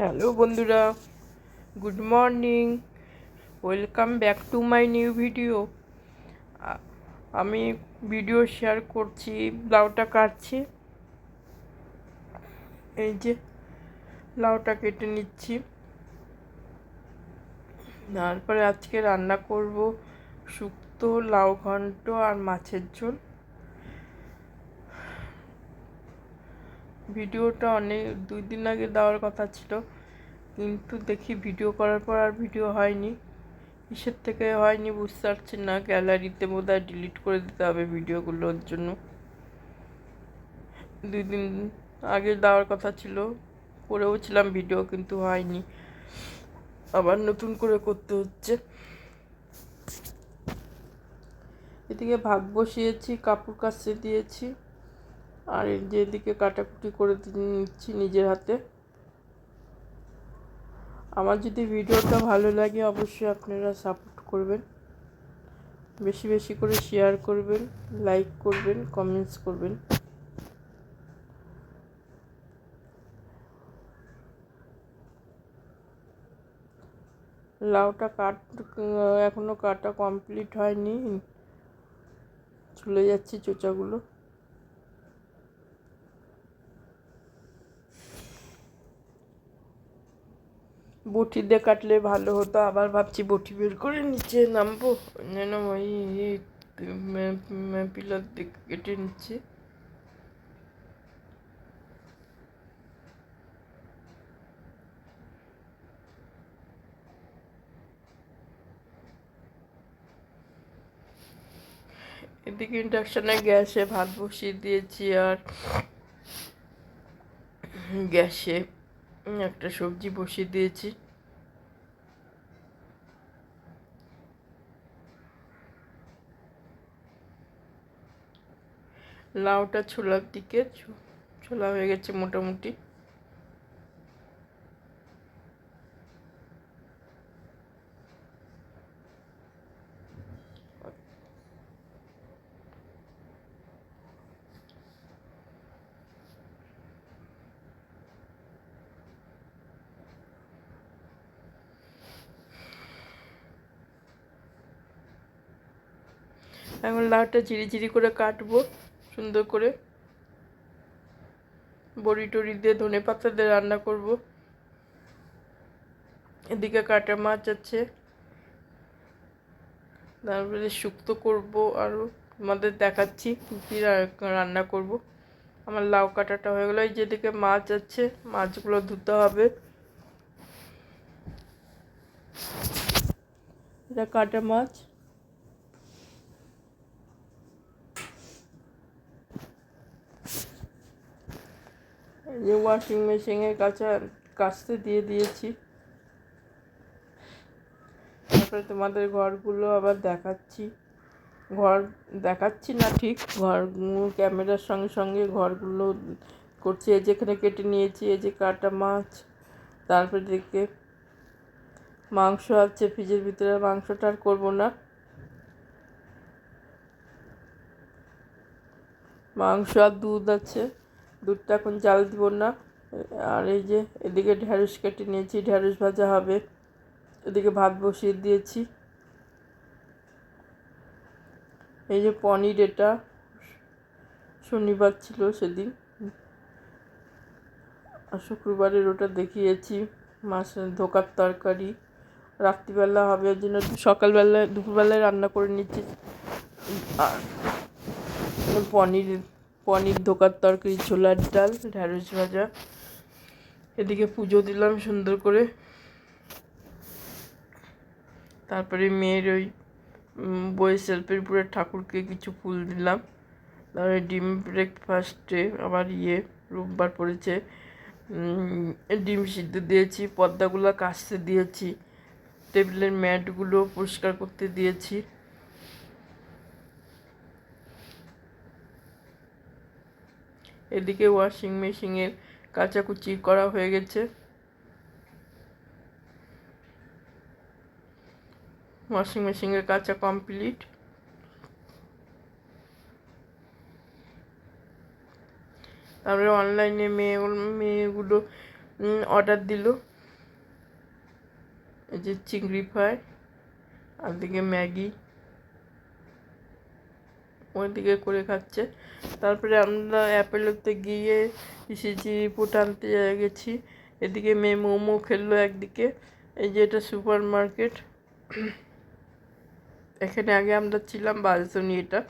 Hello বন্ধুরা, good morning. Welcome back to my new video. আমি video share করছি, লাউটা কাটছি। এই যে লাউটা কেটে নিচ্ছি। তারপরে আজকে রান্না করব শুক্তো, লাউ ঘন্ট আর মাছের ঝোল। ভিডিওটা 2 দিন আগে দেওয়ার কথা ছিল, কিন্তু দেখি ভিডিও করার পর আর ভিডিও হয়নি। কিসের থেকে হয়নি বুঝতে পারছি না। গ্যালারিতে বোধহয় ডিলিট করে দিতে হবে ভিডিওগুলোর জন্য। 2 দিন আগে দেওয়ার কথা ছিল, করেও ছিলাম ভিডিও, কিন্তু হয়নি। আবার নতুন করে করতে হচ্ছে। এদিকে ভাত বসিয়েছি, কাপড় কাচতে দিয়েছি, আর এই যে এদিকে কাটাকুটি করে নিচ্ছি নিজের হাতে। আমার যদি ভিডিওটা ভালো লাগে অবশ্যই আপনারা সাপোর্ট করবেন, বেশি বেশি করে শেয়ার করবেন, লাইক করবেন, কমেন্টস করবেন। লাউটা এখনো কাটা কমপ্লিট হয়নি, চলে যাচ্ছে চোচাগুলো। বটি দিয়ে কাটলে ভালো হতো, আবার ভাবছি বটি বের করে নিচে নামবো, যেন ওই পিলার দিয়ে কেটে নিচ্ছি। এদিকে ইন্ডাকশানে গ্যাসে ভাত বসিয়ে দিয়েছি, আর গ্যাসে একটা সবজি বসিয়ে দিয়েছি। লাউটা ছোলার দিকে ছোলা হয়ে গেছে মোটামুটি। এখন লাউটা ঝিরি করে কাটবো সুন্দর করে। বড়ি টড়ি দিয়ে, ধনে পাতা দিয়ে রান্না করব। এদিকে কাটা মাছ আছে, তারপরে শুক্তো করব, আরও তোমাদের দেখাচ্ছি কী রান্না করব। আমার লাউ কাটাটা হয়ে গেলো। এই যেদিকে মাছ আছে, মাছগুলো ধুতে হবে। এটা কাটা মাছ। যে ওয়াশিং মেশিনে কাচতে দিয়ে দিয়েছি। তারপরে তোমাদের ঘরগুলো আবার দেখাচ্ছি। ঘর দেখাচ্ছি না ঠিক, ঘর ক্যামেরার সঙ্গে সঙ্গে ঘরগুলো করছি। এই যেখানে কেটে নিয়েছি, এই যে কাটা মাছ। তারপরে দিকে মাংস আছে ফ্রিজের ভিতরে, মাংসটা আর করবো না। মাংস আর দুধ আছে, দুধটা এখন জাল দিব না। আর এই যে এদিকে ঢ্যাঁড়স কেটে নিয়েছি, ঢ্যাঁড়স ভাজা হবে। এদিকে ভাত বসিয়ে দিয়েছি। এই যে পনির, এটা শনিবার ছিল সেদিন, আর শুক্রবারের ওটা দেখিয়েছি। মাছের ধোকার তরকারি রাত্রিবেলা হবে, ওই জন্য সকালবেলায় দুপুরবেলায় রান্না করে নিচ্ছি। আর পনির ধোকার তরকারি, ছোলার ডাল, ঢ্যাঁড়স ভাজা। এদিকে পুজো দিলাম সুন্দর করে। তারপরে মেয়ের ওই বইয়ের সেলফের উপরে ঠাকুরকে কিছু ফুল দিলাম। তারপরে ডিম ব্রেকফাস্টে আবার রোববার পড়েছে, ডিম সিদ্ধ দিয়েছি, পর্দাগুলো কাচতে দিয়েছি, টেবিলের ম্যাটগুলো পরিষ্কার করতে দিয়েছি। এদিকে ওয়াশিং মেশিনের কাচাকুচি করা হয়ে গেছে। ওয়াশিং মেশিনের কাচা কমপ্লিট। তারপরে অনলাইনে মেয়েগুলো অর্ডার দিল এই যে চিংড়ি ফ্রাই, আর দিকে ম্যাগি ওইদিকে করে খাচ্ছে। তারপরে আমরা অ্যাপেলোতে গিয়ে পিসিজি রিপোর্ট আনতে গেছি। এদিকে মেয়ে মোমো খেললো একদিকে। এই যে এটা সুপার মার্কেট, এখানে আগে আমরা ছিলাম বালসনি। এটা